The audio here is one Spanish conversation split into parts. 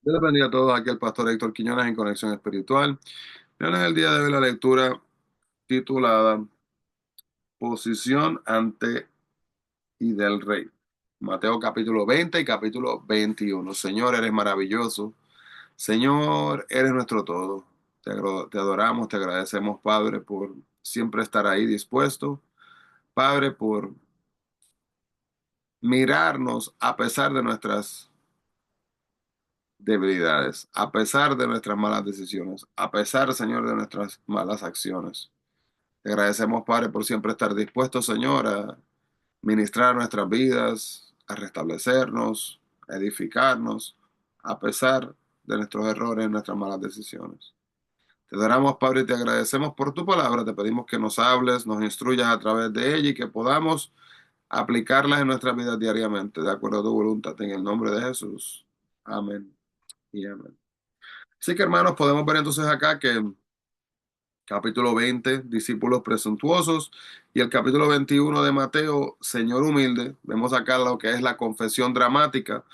Dios les bendiga a todos. Aquí el pastor Héctor Quiñones en Conexión Espiritual. Vean en el día de hoy la lectura titulada Posición ante y del Rey. Mateo capítulo 20 y capítulo 21. Señor, eres maravilloso. Señor, eres nuestro todo. Te adoramos, te agradecemos, Padre, por siempre estar ahí dispuesto. Padre, por mirarnos a pesar de nuestras debilidades, a pesar de nuestras malas decisiones, a pesar, Señor, de nuestras malas acciones. Te agradecemos, Padre, por siempre estar dispuesto, Señor, a ministrar nuestras vidas, a restablecernos, a edificarnos, a pesar de nuestros errores y nuestras malas decisiones. Te adoramos, Padre, y te agradecemos por tu palabra. Te pedimos que nos hables, nos instruyas a través de ella y que podamos aplicarlas en nuestras vidas diariamente, de acuerdo a tu voluntad, en el nombre de Jesús. Amén y amén. Así que, hermanos, podemos ver entonces acá que capítulo 20, discípulos presuntuosos, y el capítulo 21 de Mateo, Señor humilde. Vemos acá lo que es la confesión dramática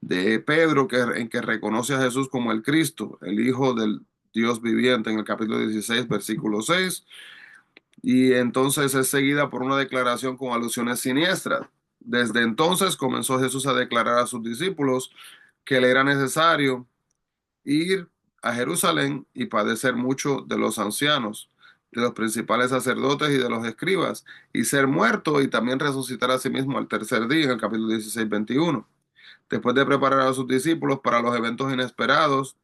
de Pedro, en que reconoce a Jesús como el Cristo, el Hijo del Dios viviente, en el capítulo 16, versículo 6, y entonces es seguida por una declaración con alusiones siniestras. Desde entonces comenzó Jesús a declarar a sus discípulos que le era necesario ir a Jerusalén y padecer mucho de los ancianos, de los principales sacerdotes y de los escribas, y ser muerto y también resucitar a sí mismo al tercer día, en el capítulo 16, 21. Después de preparar a sus discípulos para los eventos inesperados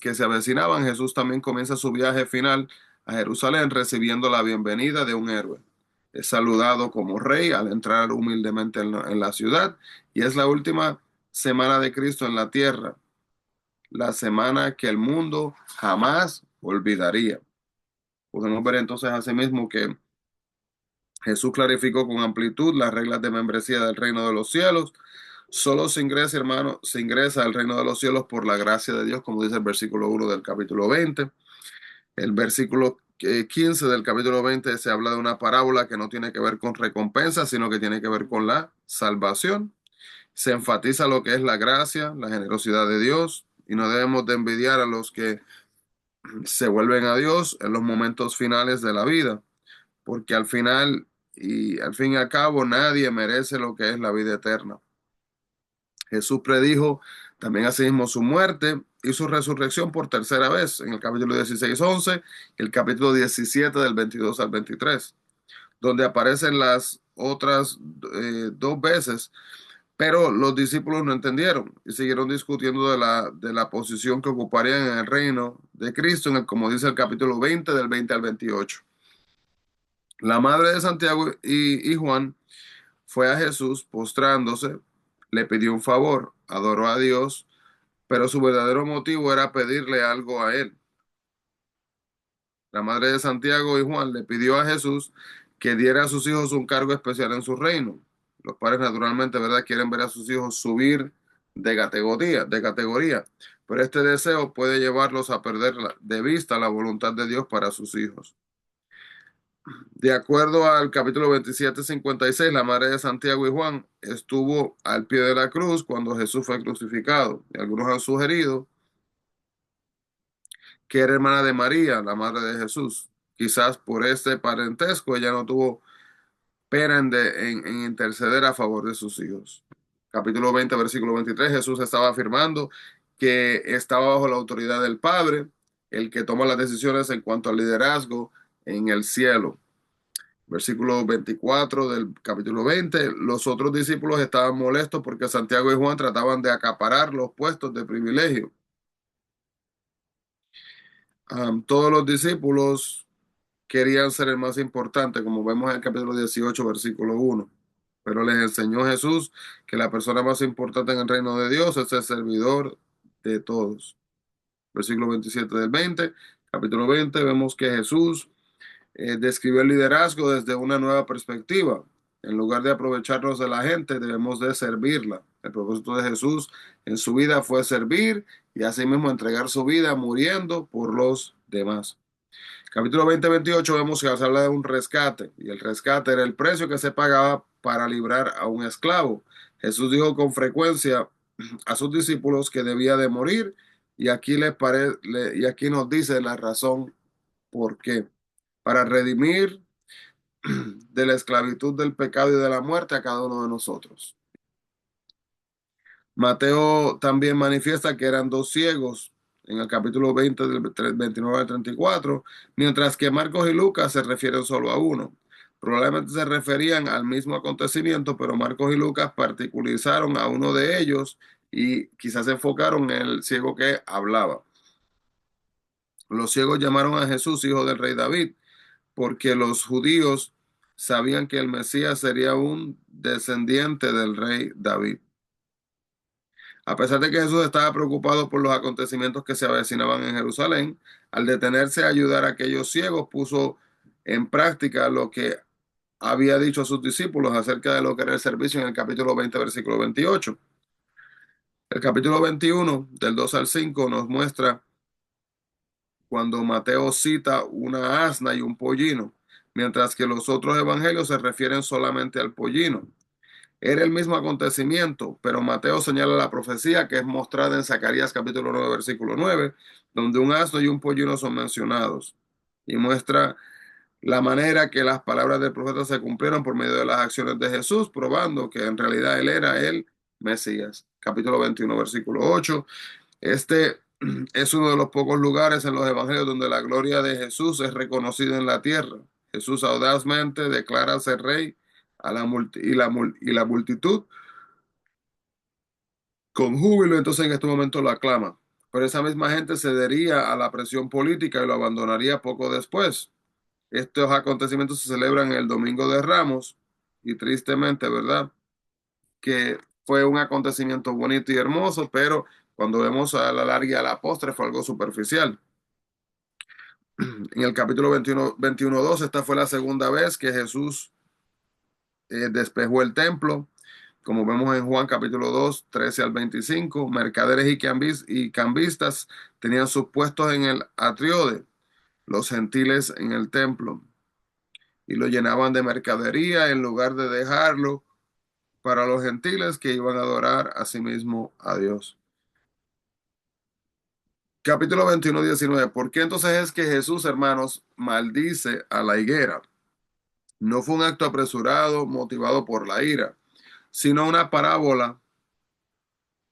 que se avecinaban, Jesús también comienza su viaje final a Jerusalén recibiendo la bienvenida de un héroe. Es saludado como rey al entrar humildemente en la ciudad y es la última semana de Cristo en la tierra, la semana que el mundo jamás olvidaría. Podemos ver entonces asimismo que Jesús clarificó con amplitud las reglas de membresía del reino de los cielos. Solo se ingresa, hermano, se ingresa al reino de los cielos por la gracia de Dios, como dice el versículo 1 del capítulo 20. El versículo 15 del capítulo 20 se habla de una parábola que no tiene que ver con recompensa, sino que tiene que ver con la salvación. Se enfatiza lo que es la gracia, la generosidad de Dios, y no debemos de envidiar a los que se vuelven a Dios en los momentos finales de la vida, porque al final y al fin y al cabo nadie merece lo que es la vida eterna. Jesús predijo también asimismo su muerte y su resurrección por tercera vez en el capítulo 16, 11, y el capítulo 17 del 22 al 23, donde aparecen las otras dos veces, pero los discípulos no entendieron y siguieron discutiendo de la posición que ocuparían en el reino de Cristo, como dice el capítulo 20 del 20 al 28. La madre de Santiago y Juan fue a Jesús postrándose, le pidió un favor, adoró a Dios, pero su verdadero motivo era pedirle algo a él. La madre de Santiago y Juan le pidió a Jesús que diera a sus hijos un cargo especial en su reino. Los padres naturalmente, ¿verdad?, quieren ver a sus hijos subir de categoría, pero este deseo puede llevarlos a perder de vista la voluntad de Dios para sus hijos. De acuerdo al capítulo 27:56, la madre de Santiago y Juan estuvo al pie de la cruz cuando Jesús fue crucificado. Y algunos han sugerido que era hermana de María, la madre de Jesús. Quizás por este parentesco ella no tuvo pena en interceder a favor de sus hijos. Capítulo 20, versículo 23, Jesús estaba afirmando que estaba bajo la autoridad del Padre, el que toma las decisiones en cuanto al liderazgo en el cielo. Versículo 24 del capítulo 20, los otros discípulos estaban molestos porque Santiago y Juan trataban de acaparar los puestos de privilegio. Todos los discípulos querían ser el más importante, como vemos en el capítulo 18, versículo 1. Pero les enseñó Jesús que la persona más importante en el reino de Dios es el servidor de todos. Versículo 27 del 20, capítulo 20, vemos que Jesús describió el liderazgo desde una nueva perspectiva. En lugar de aprovecharnos de la gente, debemos de servirla. El propósito de Jesús en su vida fue servir y asimismo entregar su vida muriendo por los demás. Capítulo 20-28 vemos que se habla de un rescate y el rescate era el precio que se pagaba para librar a un esclavo. Jesús dijo con frecuencia a sus discípulos que debía de morir y y aquí nos dice la razón por qué. Para redimir de la esclavitud del pecado y de la muerte a cada uno de nosotros. Mateo también manifiesta que eran dos ciegos en el capítulo 20 del 29 al 34, mientras que Marcos y Lucas se refieren solo a uno. Probablemente se referían al mismo acontecimiento, pero Marcos y Lucas particularizaron a uno de ellos y quizás se enfocaron en el ciego que hablaba. Los ciegos llamaron a Jesús hijo del rey David, porque los judíos sabían que el Mesías sería un descendiente del rey David. A pesar de que Jesús estaba preocupado por los acontecimientos que se avecinaban en Jerusalén, al detenerse a ayudar a aquellos ciegos, puso en práctica lo que había dicho a sus discípulos acerca de lo que era el servicio en el capítulo 20, versículo 28. El capítulo 21, del 2 al 5, nos muestra cuando Mateo cita una asna y un pollino, mientras que los otros evangelios se refieren solamente al pollino. Era el mismo acontecimiento, pero Mateo señala la profecía que es mostrada en Zacarías capítulo 9, versículo 9, donde un asno y un pollino son mencionados, y muestra la manera que las palabras del profeta se cumplieron por medio de las acciones de Jesús, probando que en realidad él era el Mesías. Capítulo 21, versículo 8. Este es uno de los pocos lugares en los evangelios donde la gloria de Jesús es reconocida en la tierra. Jesús audazmente declara ser rey a y la multitud con júbilo, entonces en este momento lo aclama. Pero esa misma gente cedería a la presión política y lo abandonaría poco después. Estos acontecimientos se celebran el Domingo de Ramos y tristemente, ¿verdad? Que fue un acontecimiento bonito y hermoso, pero cuando vemos a la larga y a la postre fue algo superficial. En el capítulo 21:2, esta fue la segunda vez que Jesús despejó el templo. Como vemos en Juan capítulo 2, 13 al 25, mercaderes y cambistas tenían sus puestos en el atriode, los gentiles en el templo, y lo llenaban de mercadería en lugar de dejarlo para los gentiles que iban a adorar a sí mismo a Dios. Capítulo 21, 19. ¿Por qué entonces es que Jesús, hermanos, maldice a la higuera? No fue un acto apresurado, motivado por la ira, sino una parábola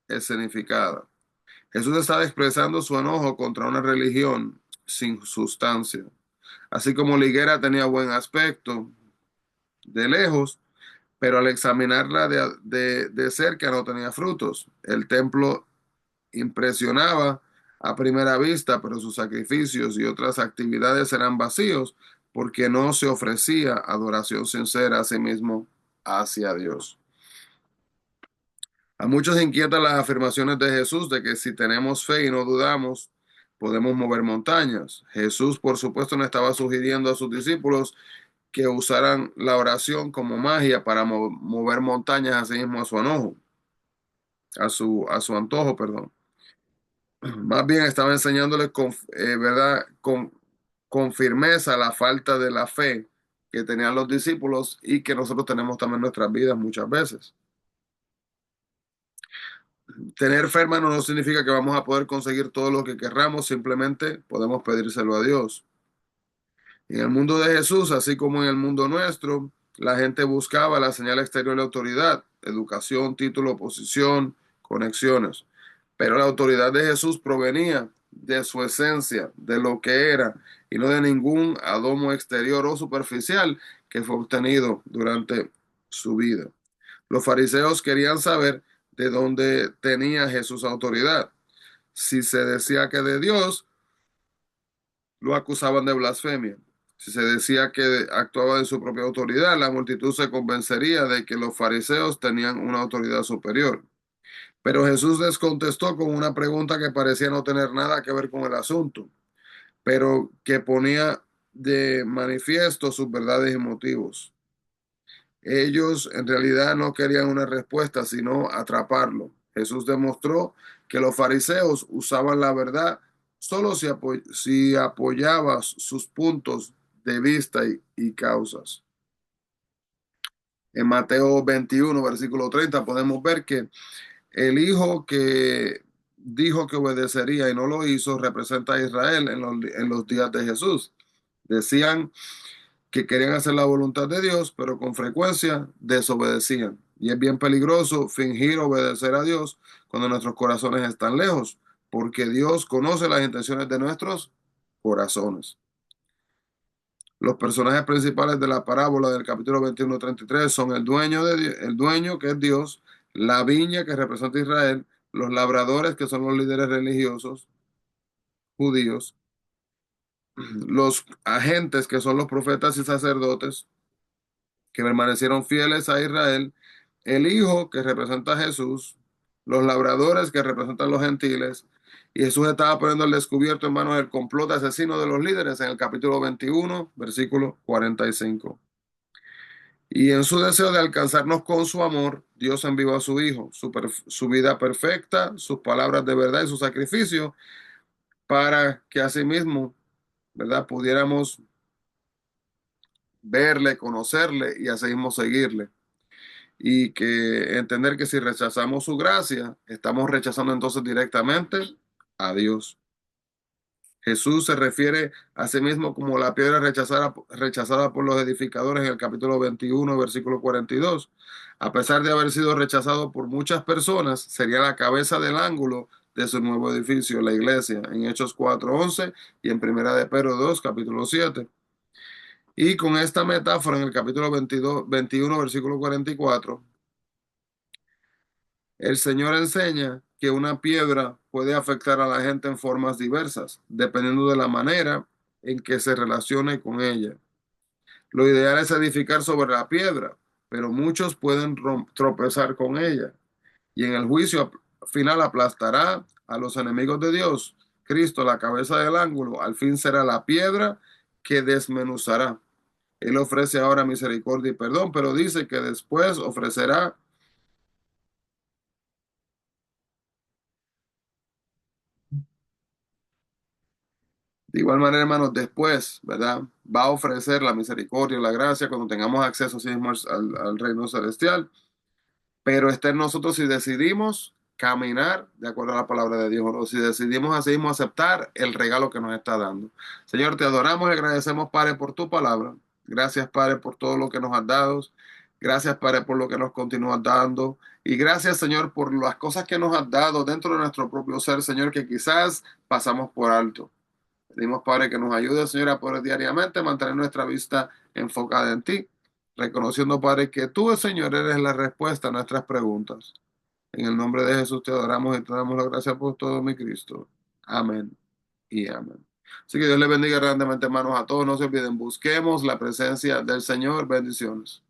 escenificada. Jesús estaba expresando su enojo contra una religión sin sustancia. Así como la higuera tenía buen aspecto de lejos, pero al examinarla de cerca no tenía frutos. El templo impresionaba a primera vista, pero sus sacrificios y otras actividades eran vacíos porque no se ofrecía adoración sincera a sí mismo hacia Dios. A muchos inquietan las afirmaciones de Jesús de que si tenemos fe y no dudamos, podemos mover montañas. Jesús, por supuesto, no estaba sugiriendo a sus discípulos que usaran la oración como magia para mover montañas a sí mismo a su enojo, a su antojo, perdón. Más bien estaba enseñándoles ¿verdad? Con firmeza la falta de la fe que tenían los discípulos y que nosotros tenemos también en nuestras vidas muchas veces. Tener fe, hermano, no significa que vamos a poder conseguir todo lo que querramos, simplemente podemos pedírselo a Dios. En el mundo de Jesús, así como en el mundo nuestro, la gente buscaba la señal exterior de autoridad, educación, título, posición, conexiones. Pero la autoridad de Jesús provenía de su esencia, de lo que era, y no de ningún adomo exterior o superficial que fue obtenido durante su vida. Los fariseos querían saber de dónde tenía Jesús autoridad. Si se decía que de Dios, lo acusaban de blasfemia. Si se decía que actuaba en su propia autoridad, la multitud se convencería de que los fariseos tenían una autoridad superior. Pero Jesús les contestó con una pregunta que parecía no tener nada que ver con el asunto, pero que ponía de manifiesto sus verdades y motivos. Ellos en realidad no querían una respuesta, sino atraparlo. Jesús demostró que los fariseos usaban la verdad solo si apoyaba sus puntos de vista y causas. En Mateo 21, versículo 30, podemos ver que el hijo que dijo que obedecería y no lo hizo representa a Israel en los días de Jesús. Decían que querían hacer la voluntad de Dios, pero con frecuencia desobedecían. Y es bien peligroso fingir obedecer a Dios cuando nuestros corazones están lejos, porque Dios conoce las intenciones de nuestros corazones. Los personajes principales de la parábola del capítulo 21-33 son el dueño, el dueño que es Dios, la viña que representa a Israel, los labradores que son los líderes religiosos judíos, los agentes que son los profetas y sacerdotes que permanecieron fieles a Israel, el Hijo que representa a Jesús, los labradores que representan a los gentiles, y Jesús estaba poniendo al descubierto en manos del complot asesino de los líderes en el capítulo 21, versículo 45. Y en su deseo de alcanzarnos con su amor, Dios envió a su Hijo, su vida perfecta, sus palabras de verdad y su sacrificio, para que asimismo, ¿verdad?, pudiéramos verle, conocerle y asimismo seguirle. Y que entender que si rechazamos su gracia, estamos rechazando entonces directamente a Dios. Jesús se refiere a sí mismo como la piedra rechazada por los edificadores en el capítulo 21, versículo 42. A pesar de haber sido rechazado por muchas personas, sería la cabeza del ángulo de su nuevo edificio, la iglesia, en Hechos 4:11 y en Primera de Pedro 2, capítulo 7. Y con esta metáfora en el capítulo 22, 21, versículo 44, el Señor enseña que una piedra puede afectar a la gente en formas diversas, dependiendo de la manera en que se relacione con ella. Lo ideal es edificar sobre la piedra, pero muchos pueden tropezar con ella y en el juicio final aplastará a los enemigos de Dios. Cristo, la cabeza del ángulo, al fin será la piedra que desmenuzará. Él ofrece ahora misericordia y perdón, pero dice que después ofrecerá. De igual manera, hermanos, después, ¿verdad? Va a ofrecer la misericordia y la gracia cuando tengamos acceso así mismo al reino celestial. Pero está en nosotros si decidimos caminar de acuerdo a la palabra de Dios o no, si decidimos así mismo aceptar el regalo que nos está dando. Señor, te adoramos y agradecemos, Padre, por tu palabra. Gracias, Padre, por todo lo que nos has dado. Gracias, Padre, por lo que nos continúas dando. Y gracias, Señor, por las cosas que nos has dado dentro de nuestro propio ser, Señor, que quizás pasamos por alto. Pedimos, Padre, que nos ayude, Señor, a poder diariamente mantener nuestra vista enfocada en ti, reconociendo, Padre, que tú, Señor, eres la respuesta a nuestras preguntas. En el nombre de Jesús te adoramos y te damos la gracia por todo, mi Cristo. Amén y amén. Así que Dios le bendiga grandemente, hermanos, a todos. No se olviden, busquemos la presencia del Señor. Bendiciones.